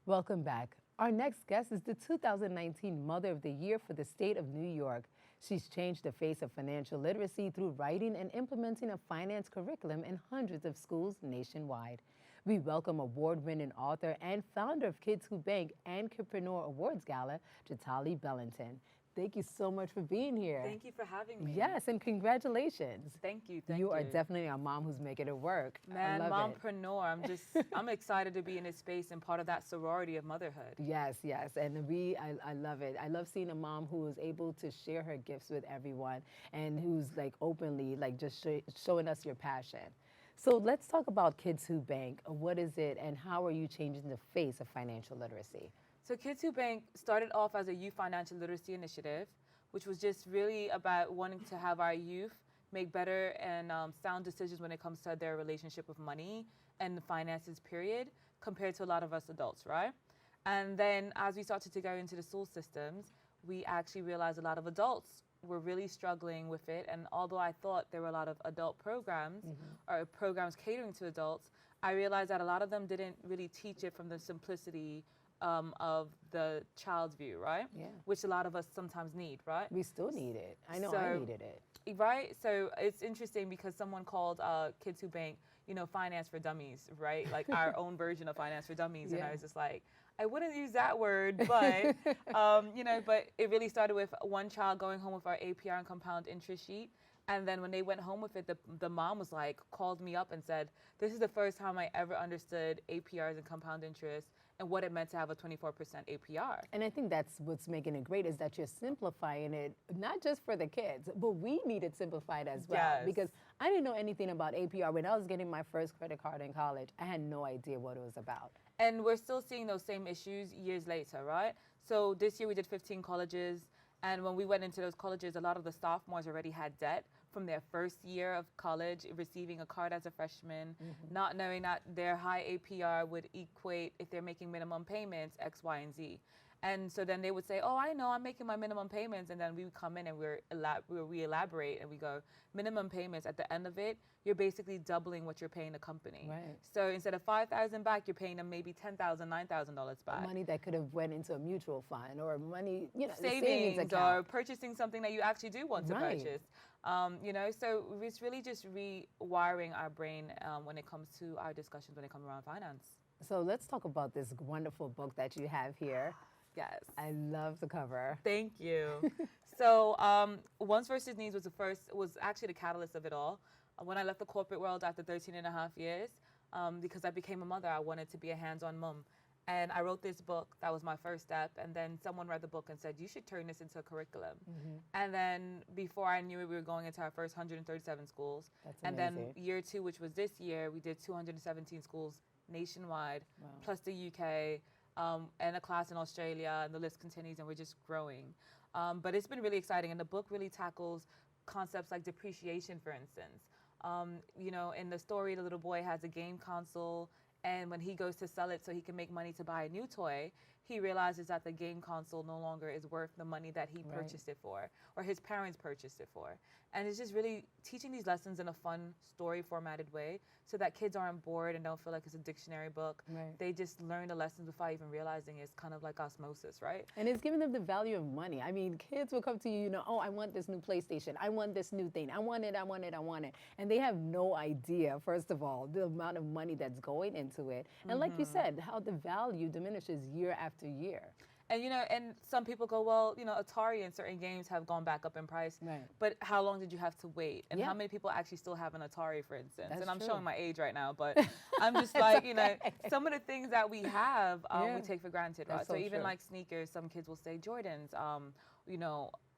Welcome back. Our next guest is the 2019 Mother of the Year for the state of New York. She's changed the face of financial literacy through writing and implementing a finance curriculum in hundreds of schools nationwide. We welcome award-winning author and founder of Kids Who Bank and Kidpreneur Awards Gala, Jatali Bellanton. Thank you so much for being here. Thank you for having me. Yes, and congratulations. Thank you. Thank You you. are definitely a mom who's making it work. Man, I love it. mompreneur. I'm excited to be in this space and part of that sorority of motherhood. Yes, yes, and I love it. I love seeing a mom who is able to share her gifts with everyone and who's like openly like just showing us your passion. So let's talk about Kids Who Bank. What is it and how are you changing the face of financial literacy? So Kids Who Bank started off as a youth financial literacy initiative, which was just really about wanting to have our youth make better and sound decisions when it comes to their relationship with money and finances, period, compared to a lot of us adults, right? And then as we started to go into the school systems, we actually realized a lot of adults were really struggling with it. And although I thought there were a lot of adult programs or programs catering to adults, I realized that a lot of them didn't really teach it from the simplicity of the child's view, right? Yeah. Which a lot of us sometimes need, right? We still need it. I know I needed it. Right? So it's interesting because someone called Kids Who Bank, finance for dummies, right? Like our own version of finance for dummies. Yeah. And I was just like, I wouldn't use that word, but, but it really started with one child going home with our APR and compound interest sheet. And then when they went home with it, the mom was like, called me up and said, this is the first time I ever understood APRs and compound interest and what it meant to have a 24% APR. And I think that's what's making it great is that you're simplifying it, not just for the kids, but we need it simplified as well. Yes. Because I didn't know anything about APR. When I was getting my first credit card in college, I had no idea what it was about. And we're still seeing those same issues years later, right? So this year we did 15 colleges. And when we went into those colleges, a lot of the sophomores already had debt from their first year of college, receiving a card as a freshman, not knowing that their high APR would equate, if they're making minimum payments, X, Y, and Z. And so then they would say, oh, I know, I'm making my minimum payments. And then we would come in and we elaborate and we go, minimum payments, at the end of it, you're basically doubling what you're paying the company. Right. So instead of $5,000 back, you're paying them maybe $10,000, $9,000 back. Money that could have went into a mutual fund or money, savings account. or purchasing something that you actually do want to purchase. So it's really just rewiring our brain when it comes to our discussions when it comes around finance. So let's talk about this wonderful book that you have here. Yes. I love the cover. Thank you. So Wants versus Needs was actually the catalyst of it all. When I left the corporate world after 13 and a half years, because I became a mother, I wanted to be a hands-on mom. And I wrote this book. That was my first step. And then someone read the book and said, you should turn this into a curriculum. And then before I knew it, we were going into our first 137 schools. That's and amazing. then year 2, which was this year, we did 217 schools nationwide, Wow. plus the UK, and a class in Australia, and the list continues, and we're just growing. But it's been really exciting, and the book really tackles concepts like depreciation, for instance. In the story, the little boy has a game console, and when he goes to sell it so he can make money to buy a new toy, he realizes that the game console no longer is worth the money that he purchased it for, or his parents purchased it for. And it's just really teaching these lessons in a fun, story-formatted way so that kids aren't bored and don't feel like it's a dictionary book. Right. They just learn the lessons without even realizing it's kind of like osmosis, right? And it's giving them the value of money. I mean, kids will come to you, oh, I want this new PlayStation. I want this new thing. I want it, I want it, I want it. And they have no idea, first of all, the amount of money that's going into it. And like you said, how the value diminishes year after year. And, and some people go, well, Atari and certain games have gone back up in price. Right. But how long did you have to wait? And Yeah. how many people actually still have an Atari, for instance? That's and I'm true. showing my age right now, but I'm just like, some of the things that we have, we take for granted, right? That's So so even true. like sneakers, some kids will say Jordans,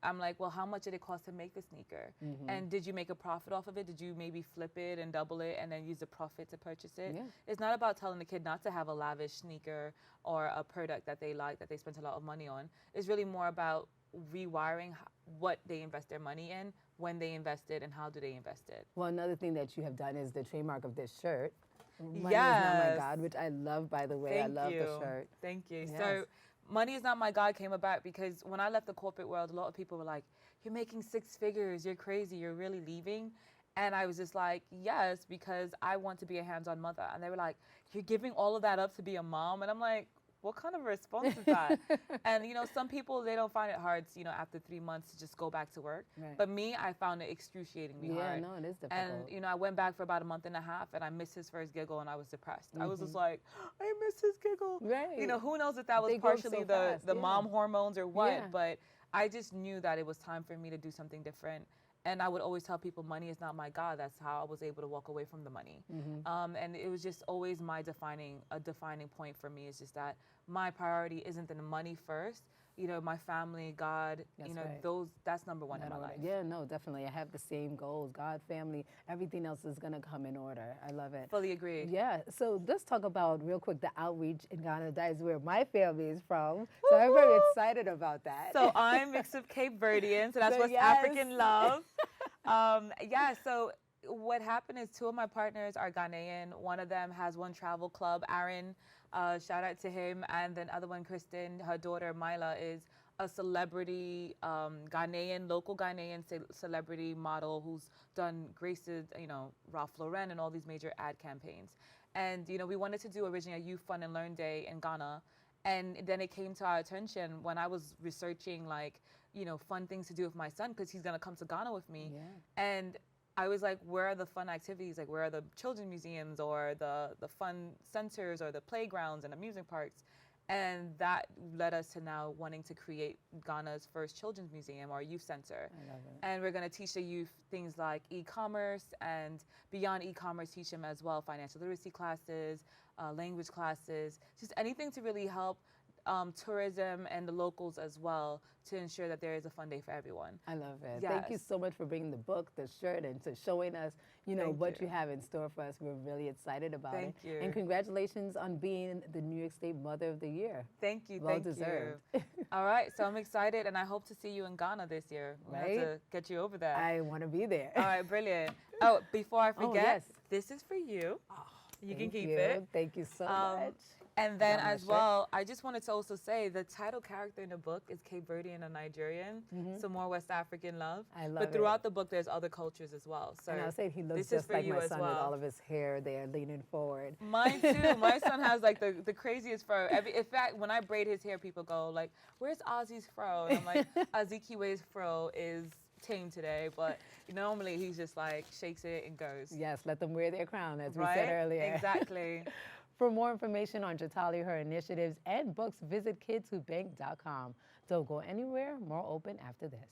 I'm like, well, how much did it cost to make the sneaker? And did you make a profit off of it? Did you maybe flip it and double it and then use the profit to purchase it? Yeah. It's not about telling the kid not to have a lavish sneaker or a product that they like, that they spent a lot of money on. It's really more about rewiring what they invest their money in, when they invest it, and how do they invest it. Well, another thing that you have done is the trademark of this shirt. Money is not my Yes. God, which I love, by the way. Thank I love you. the shirt. Thank you. Yes. So Money is Not My God came about because when I left the corporate world, a lot of people were like, you're making 6 figures, you're crazy, you're really leaving? And I was just like, yes, because I want to be a hands-on mother. And they were like, you're giving all of that up to be a mom? And I'm like, what kind of a response is that? And, some people, they don't find it hard, after 3 months to just go back to work. Right. But me, I found it excruciatingly hard. Yeah, no, it is difficult. And, I went back for about a month and a half, and I missed his first giggle, and I was depressed. I was just like, I miss his giggle. Right. Who knows if that was They grow partially so the fast, mom hormones or what, Yeah. but I just knew that it was time for me to do something different. And I would always tell people money is not my God. That's how I was able to walk away from the money. And it was just always a defining point for me is just that my priority isn't the money first. My family, God, That's right. that's number one in my life. Yeah, no, definitely. I have the same goals. God, family, everything else is going to come in order. I love it. Fully agree. Yeah, so let's talk about real quick the outreach in Ghana. That is where my family is from. So I'm very excited about that. So I'm mixed of Cape Verdean, so that's So West yes. African love. So what happened is two of my partners are Ghanaian. One of them has one travel club, Aaron, shout out to him. And then other one, Kristen, her daughter, Mila, is a celebrity, local Ghanaian celebrity model who's done graces, Ralph Lauren and all these major ad campaigns. And, we wanted to do originally a Youth Fun and Learn Day in Ghana. And then it came to our attention when I was researching, fun things to do with my son, because he's going to come to Ghana with me. Yeah. And I was like, where are the fun activities? Like, where are the children's museums or the fun centers or the playgrounds and amusement parks? And that led us to now wanting to create Ghana's first children's museum or youth center. I love it. And we're going to teach the youth things like e-commerce, and beyond e-commerce, teach them as well financial literacy classes, language classes, just anything to really help tourism and the locals as well, to ensure that there is a fun day for everyone. I love it. Yes. Thank you so much for bringing the book, the shirt, and to showing us, what you have in store for us. We're really excited about it. Thank you. And congratulations on being the New York State Mother of the Year. Thank you. Well thank deserved. you. All right, so I'm excited, and I hope to see you in Ghana this year. We'll Right? have to get you over there. I want to be there. All right, brilliant. Oh, before I forget, yes. This is for you. You can Thank keep you. it. Thank you so much. And then Got my as shirt. well, I just wanted to also say the title character in the book is Cape Verdean and Nigerian, so more West African love. I love But throughout the book, there's other cultures as well. So And I was saying he looks this is just for like you my as son with well. all of his hair there leaning forward. Mine too. My son has like the craziest fro. In fact, when I braid his hair, people go like, "Where's Ozzy's fro?" And I'm like, Azikiwe's fro is tame today, but normally he's just like shakes it and goes. Yes, let them wear their crown, as we Right? said earlier. Exactly. For more information on Jatali, her initiatives, and books, visit kidswhobank.com. Don't go anywhere. More open after this.